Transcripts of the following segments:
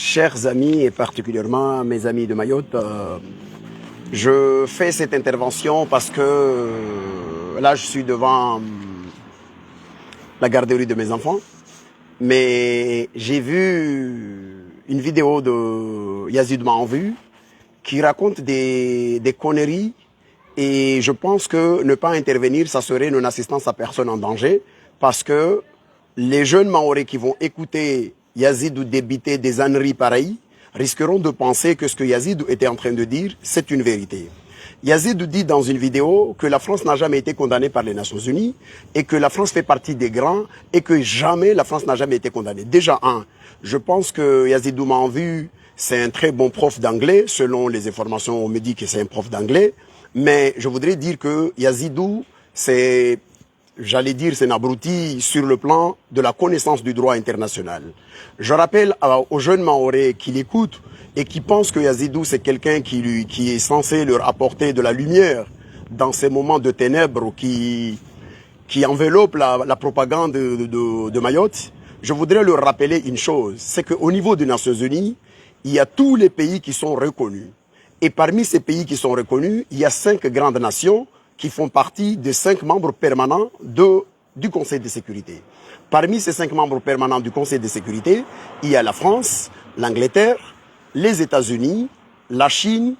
Chers amis et particulièrement mes amis de Mayotte, je fais cette intervention parce que là je suis devant la garderie de mes enfants, mais j'ai vu une vidéo de Yazid Maenvu qui raconte des conneries et je pense que ne pas intervenir, ça serait une assistance à personne en danger parce que les jeunes Maorés qui vont écouter Yazidou débiter des âneries pareilles risqueront de penser que ce que Yazidou était en train de dire, c'est une vérité. Yazidou dit dans une vidéo que la France n'a jamais été condamnée par les Nations Unies et que la France fait partie des grands et que jamais la France n'a jamais été condamnée. Déjà, je pense que Yazidou Maenvu, c'est un très bon prof d'anglais. Selon les informations, on me dit que c'est un prof d'anglais. Mais je voudrais dire que Yazidou, c'est un abruti sur le plan de la connaissance du droit international. Je rappelle aux jeunes Maorés qui l'écoutent et qui pensent que Yazidou c'est quelqu'un qui est censé leur apporter de la lumière dans ces moments de ténèbres qui enveloppent la propagande de Mayotte. Je voudrais leur rappeler une chose, c'est qu'au niveau des Nations Unies, il y a tous les pays qui sont reconnus. Et parmi ces pays qui sont reconnus, il y a 5 grandes nations qui font partie des 5 membres permanents du Conseil de sécurité. Parmi ces 5 membres permanents du Conseil de sécurité, il y a la France, l'Angleterre, les États-Unis, la Chine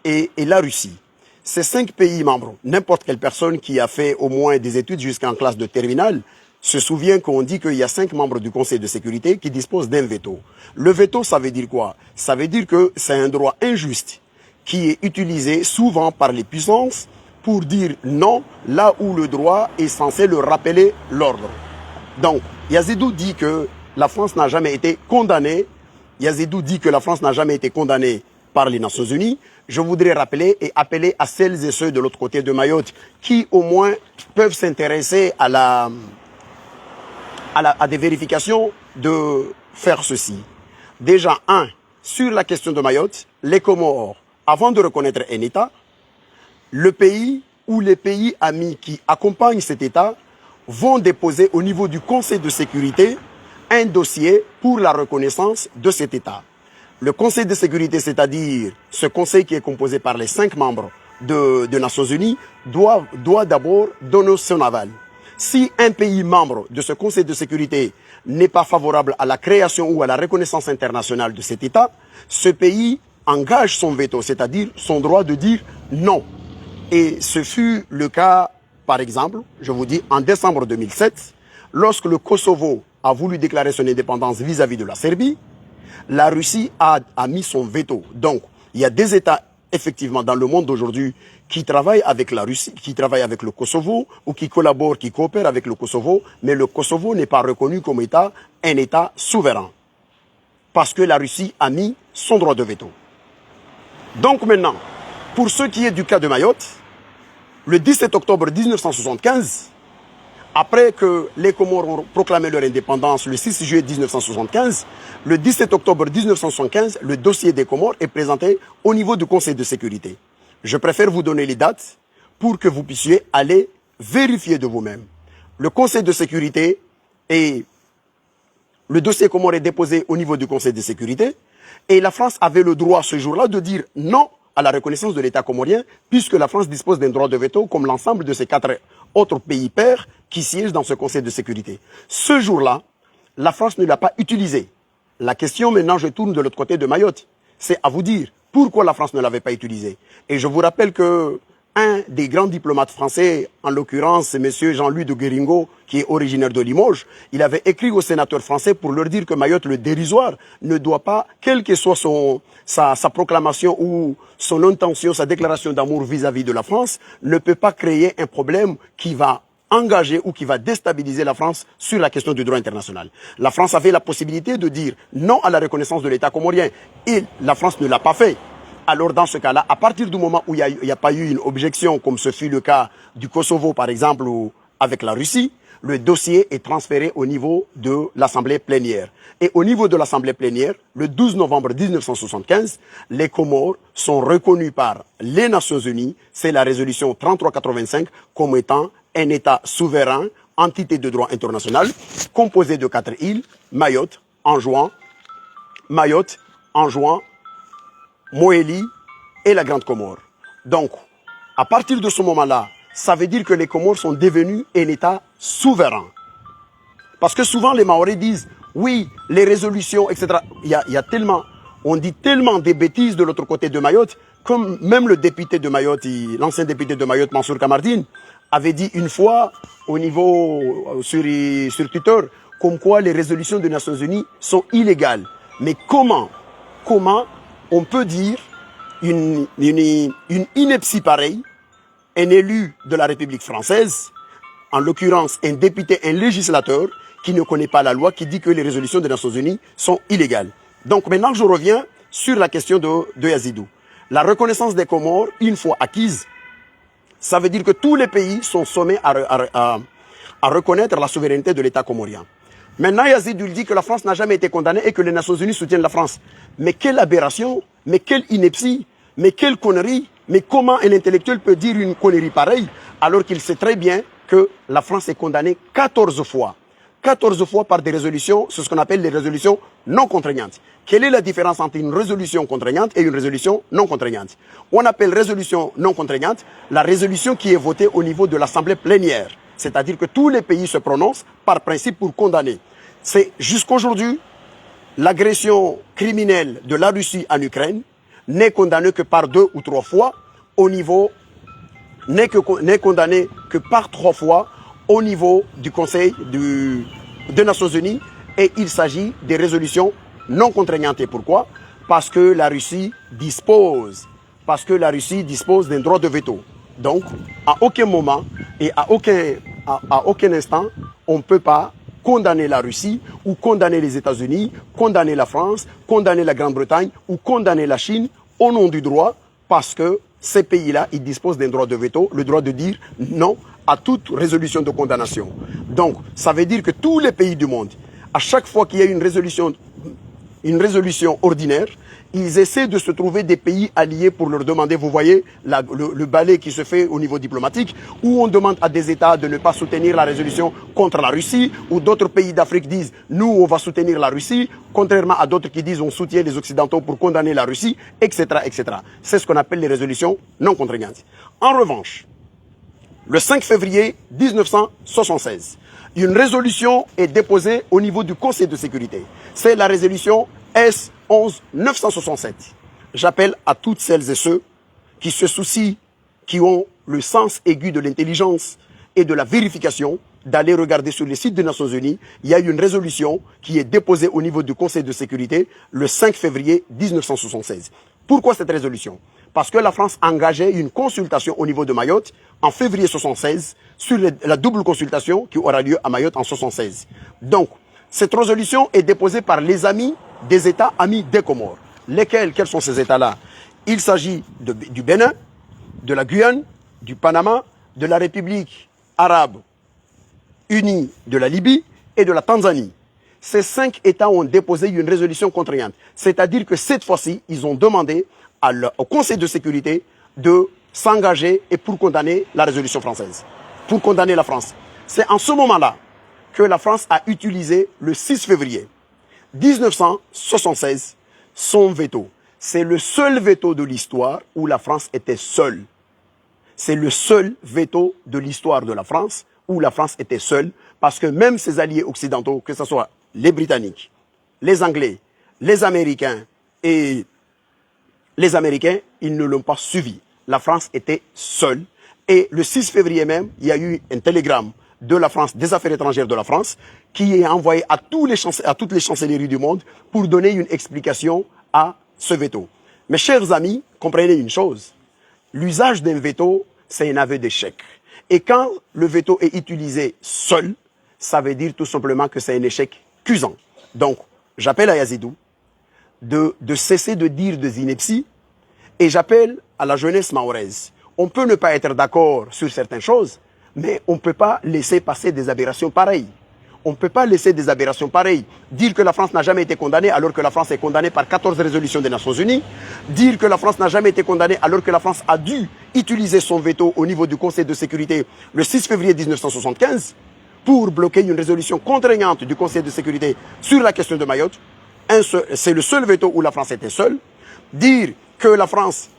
et la Russie. Ces 5 pays membres, n'importe quelle personne qui a fait au moins des études jusqu'en classe de terminale, se souvient qu'on dit qu'il y a 5 membres du Conseil de sécurité qui disposent d'un veto. Le veto, ça veut dire quoi? Ça veut dire que c'est un droit injuste qui est utilisé souvent par les puissances pour dire non là où le droit est censé leur rappeler l'ordre. Donc, Yazidou dit que la France n'a jamais été condamnée. Yazidou dit que la France n'a jamais été condamnée par les Nations Unies. Je voudrais rappeler et appeler à celles et ceux de l'autre côté de Mayotte qui au moins peuvent s'intéresser à des vérifications de faire ceci. Déjà, sur la question de Mayotte, les Comores, avant de reconnaître un État, le pays ou les pays amis qui accompagnent cet État vont déposer au niveau du Conseil de sécurité un dossier pour la reconnaissance de cet État. Le Conseil de sécurité, c'est-à-dire ce conseil qui est composé par les 5 membres de Nations Unies, doit d'abord donner son aval. Si un pays membre de ce Conseil de sécurité n'est pas favorable à la création ou à la reconnaissance internationale de cet État, ce pays engage son veto, c'est-à-dire son droit de dire non. Et ce fut le cas, par exemple, je vous dis, en décembre 2007, lorsque le Kosovo a voulu déclarer son indépendance vis-à-vis de la Serbie, la Russie a mis son veto. Donc, il y a des États, effectivement, dans le monde d'aujourd'hui qui travaillent avec la Russie, qui travaillent avec le Kosovo, ou qui collaborent, qui coopèrent avec le Kosovo, mais le Kosovo n'est pas reconnu comme État, un État souverain. Parce que la Russie a mis son droit de veto. Donc maintenant, pour ce qui est du cas de Mayotte, le 17 octobre 1975, après que les Comores ont proclamé leur indépendance le 6 juillet 1975, le 17 octobre 1975, le dossier des Comores est présenté au niveau du Conseil de sécurité. Je préfère vous donner les dates pour que vous puissiez aller vérifier de vous-même. Le Conseil de sécurité et le dossier Comores est déposé au niveau du Conseil de sécurité et la France avait le droit ce jour-là de dire non à la reconnaissance de l'État comorien, puisque la France dispose d'un droit de veto comme l'ensemble de ces 4 autres pays pairs qui siègent dans ce Conseil de sécurité. Ce jour-là, la France ne l'a pas utilisé. La question maintenant, je tourne de l'autre côté de Mayotte. C'est à vous dire pourquoi la France ne l'avait pas utilisé. Et je vous rappelle que un des grands diplomates français, en l'occurrence M. Jean-Louis de Guéringo, qui est originaire de Limoges, il avait écrit aux sénateurs français pour leur dire que Mayotte, le dérisoire, ne doit pas, quelle que soit sa proclamation ou son intention, sa déclaration d'amour vis-à-vis de la France, ne peut pas créer un problème qui va engager ou qui va déstabiliser la France sur la question du droit international. La France avait la possibilité de dire non à la reconnaissance de l'État comorien et la France ne l'a pas fait. Alors dans ce cas-là, à partir du moment où il n'y a pas eu une objection, comme ce fut le cas du Kosovo par exemple, ou avec la Russie, le dossier est transféré au niveau de l'Assemblée plénière. Et au niveau de l'Assemblée plénière, le 12 novembre 1975, les Comores sont reconnus par les Nations Unies, c'est la résolution 3385, comme étant un État souverain, entité de droit international, composé de 4 îles, Mayotte, Anjouan, Mayotte, en jouant Moélie et la Grande Comore. Donc, à partir de ce moment-là, ça veut dire que les Comores sont devenus un État souverain. Parce que souvent les Mahorais disent, oui, les résolutions, etc. Il y a tellement, on dit tellement des bêtises de l'autre côté de Mayotte, comme même le député de Mayotte, l'ancien député de Mayotte, Mansour Kamardine, avait dit une fois au niveau, sur Twitter, comme quoi les résolutions des Nations Unies sont illégales. Mais comment on peut dire une ineptie pareille, un élu de la République française, en l'occurrence un député, un législateur, qui ne connaît pas la loi, qui dit que les résolutions des Nations Unies sont illégales. Donc maintenant je reviens sur la question de Yazidou. La reconnaissance des Comores, une fois acquise, ça veut dire que tous les pays sont sommés à reconnaître la souveraineté de l'État comorien. Maintenant Yazidou dit que la France n'a jamais été condamnée et que les Nations Unies soutiennent la France. Mais quelle aberration, mais quelle ineptie, mais quelle connerie, mais comment un intellectuel peut dire une connerie pareille alors qu'il sait très bien que la France est condamnée 14 fois. 14 fois par des résolutions, c'est ce qu'on appelle les résolutions non contraignantes. Quelle est la différence entre une résolution contraignante et une résolution non contraignante? On appelle résolution non contraignante la résolution qui est votée au niveau de l'Assemblée plénière. C'est-à-dire que tous les pays se prononcent par principe pour condamner. C'est jusqu'aujourd'hui, l'agression criminelle de la Russie en Ukraine n'est condamnée que par 2 ou 3 fois au niveau, n'est condamnée que par 3 fois au niveau du Conseil des Nations Unies, et il s'agit des résolutions non contraignantes. Et pourquoi? Parce que la Russie dispose d'un droit de veto. Donc, à aucun moment et à aucun instant, on ne peut pas condamner la Russie ou condamner les États-Unis, condamner la France, condamner la Grande-Bretagne ou condamner la Chine au nom du droit, parce que ces pays-là, ils disposent d'un droit de veto, le droit de dire non à toute résolution de condamnation. Donc, ça veut dire que tous les pays du monde, à chaque fois qu'il y a une résolution ordinaire, ils essaient de se trouver des pays alliés pour leur demander, vous voyez, le balai qui se fait au niveau diplomatique, où on demande à des États de ne pas soutenir la résolution contre la Russie, ou d'autres pays d'Afrique disent, nous, on va soutenir la Russie, contrairement à d'autres qui disent, on soutient les Occidentaux pour condamner la Russie, etc., etc. C'est ce qu'on appelle les résolutions non contraignantes. En revanche, le 5 février 1976, une résolution est déposée au niveau du Conseil de sécurité. C'est la résolution S11-967. J'appelle à toutes celles et ceux qui se soucient, qui ont le sens aigu de l'intelligence et de la vérification, d'aller regarder sur les sites des Nations Unies. Il y a une résolution qui est déposée au niveau du Conseil de sécurité le 5 février 1976. Pourquoi cette résolution? Parce que la France engageait une consultation au niveau de Mayotte en février 1976 sur la double consultation qui aura lieu à Mayotte en 1976. Donc, cette résolution est déposée par les amis des États amis des Comores. Quels sont ces États-là? Il s'agit du Bénin, de la Guyane, du Panama, de la République arabe unie de la Libye et de la Tanzanie. Ces 5 États ont déposé une résolution contraignante. C'est-à-dire que cette fois-ci, ils ont demandé au Conseil de sécurité de s'engager et pour condamner la résolution française, pour condamner la France. C'est en ce moment-là que la France a utilisé le 6 février 1976 son veto. C'est le seul veto de l'histoire où la France était seule. C'est le seul veto de l'histoire de la France où la France était seule, parce que même ses alliés occidentaux, que ce soit les Britanniques, les Anglais, les Américains et les Américains, ils ne l'ont pas suivi. La France était seule. Et le 6 février même, il y a eu un télégramme de la France, des affaires étrangères de la France, qui est envoyé à toutes les chancelleries du monde pour donner une explication à ce veto. Mes chers amis, comprenez une chose. L'usage d'un veto, c'est un aveu d'échec. Et quand le veto est utilisé seul, ça veut dire tout simplement que c'est un échec cuisant. Donc, j'appelle à Yazidou de cesser de dire des inepties, et j'appelle à la jeunesse mahoraise. On peut ne pas être d'accord sur certaines choses, mais on ne peut pas laisser passer des aberrations pareilles. On ne peut pas laisser des aberrations pareilles. Dire que la France n'a jamais été condamnée alors que la France est condamnée par 14 résolutions des Nations Unies. Dire que la France n'a jamais été condamnée alors que la France a dû utiliser son veto au niveau du Conseil de sécurité le 6 février 1975 pour bloquer une résolution contraignante du Conseil de sécurité sur la question de Mayotte. c'est le seul veto où la France était seule. Dire que la France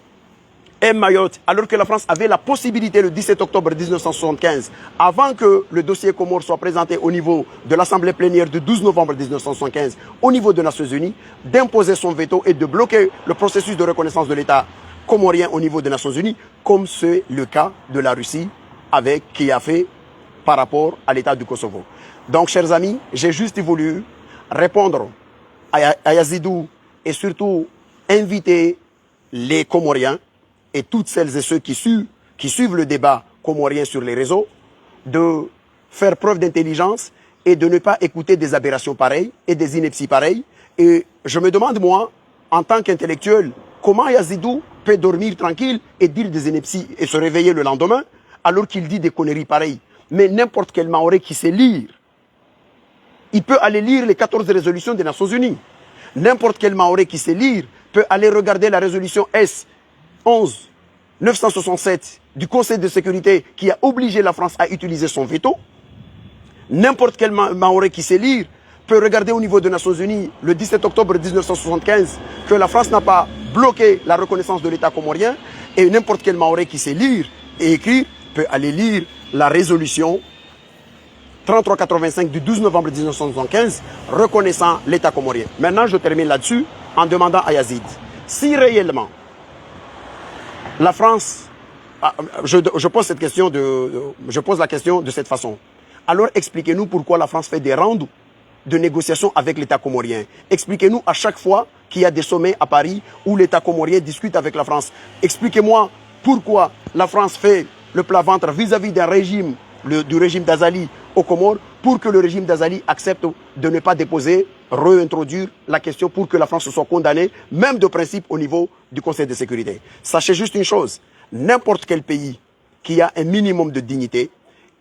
aime Mayotte, alors que la France avait la possibilité le 17 octobre 1975, avant que le dossier Comores soit présenté au niveau de l'Assemblée plénière du 12 novembre 1975, au niveau des Nations Unies, d'imposer son veto et de bloquer le processus de reconnaissance de l'État comorien au niveau des Nations Unies, comme c'est le cas de la Russie qui a fait par rapport à l'État du Kosovo. Donc, chers amis, j'ai juste voulu répondre à Yazidou et surtout inviter les Comoriens et toutes celles et ceux qui suivent le débat comorien sur les réseaux de faire preuve d'intelligence et de ne pas écouter des aberrations pareilles et des inepties pareilles. Et je me demande, moi, en tant qu'intellectuel, comment Yazidou peut dormir tranquille et dire des inepties et se réveiller le lendemain alors qu'il dit des conneries pareilles. Mais n'importe quel Maoré qui sait lire, il peut aller lire les 14 résolutions des Nations Unies. N'importe quel Maoré qui sait lire peut aller regarder la résolution S11 967 du Conseil de sécurité qui a obligé la France à utiliser son veto. N'importe quel Maoré qui sait lire peut regarder au niveau des Nations Unies le 17 octobre 1975 que la France n'a pas bloqué la reconnaissance de l'État comorien. Et n'importe quel Maoré qui sait lire et écrire peut aller lire la résolution 3385 du 12 novembre 1975 reconnaissant l'État comorien. Maintenant, je termine là-dessus en demandant à Yazid, si réellement la France, je pose la question de cette façon, alors expliquez-nous pourquoi la France fait des rounds de négociations avec l'État comorien. Expliquez-nous à chaque fois qu'il y a des sommets à Paris où l'État comorien discute avec la France. Expliquez-moi pourquoi la France fait le plat-ventre vis-à-vis d'un régime, du régime d'Azali aux Comores, pour que le régime d'Azali accepte de ne pas déposer, réintroduire la question pour que la France soit condamnée, même de principe au niveau du Conseil de sécurité. Sachez juste une chose, n'importe quel pays qui a un minimum de dignité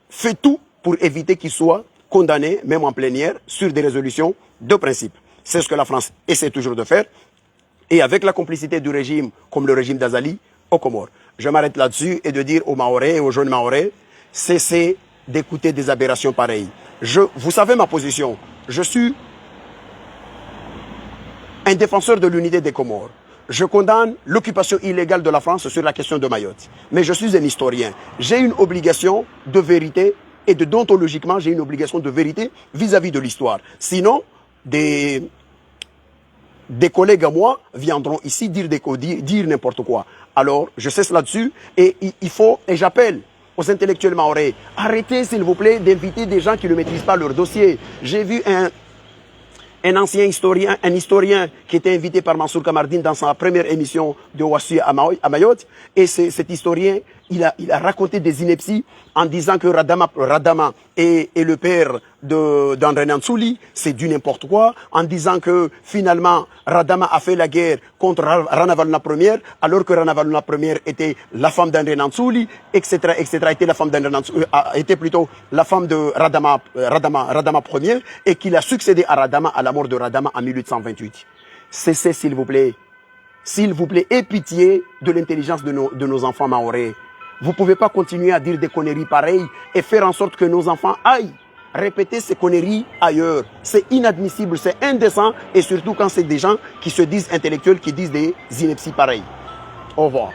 fait tout pour éviter qu'il soit condamné, même en plénière, sur des résolutions de principe. C'est ce que la France essaie toujours de faire, et avec la complicité du régime, comme le régime d'Azali, aux Comores. Je m'arrête là-dessus et de dire aux Mahorais et aux jeunes Mahorais, cessez d'écouter des aberrations pareilles. Vous savez ma position, je suis un défenseur de l'unité des Comores. Je condamne l'occupation illégale de la France sur la question de Mayotte. Mais je suis un historien. J'ai une obligation de vérité et déontologiquement, j'ai une obligation de vérité vis-à-vis de l'histoire. Sinon, des collègues à moi viendront ici dire n'importe quoi. Alors, je cesse là-dessus et j'appelle aux intellectuels mahorais, arrêtez s'il vous plaît d'inviter des gens qui ne maîtrisent pas leur dossier. J'ai vu un ancien historien, un historien qui était invité par Mansour Kamardine dans sa première émission de Ouassu à Mayotte. Et cet historien, il a raconté des inepties en disant que Radama est le père d'André Nantsouli, c'est du n'importe quoi, en disant que finalement Radama a fait la guerre contre Rana Valona Ier, alors que Rana Valona Ier était la femme d'André Nantsouli, etc., était plutôt la femme de Radama Ier, et qu'il a succédé à Radama à la mort de Radama en 1828. Cessez s'il vous plaît, aie pitié de l'intelligence de nos enfants mahorais. Vous ne pouvez pas continuer à dire des conneries pareilles et faire en sorte que nos enfants aillent répéter ces conneries ailleurs. C'est inadmissible, c'est indécent, et surtout quand c'est des gens qui se disent intellectuels, qui disent des inepties pareilles. Au revoir.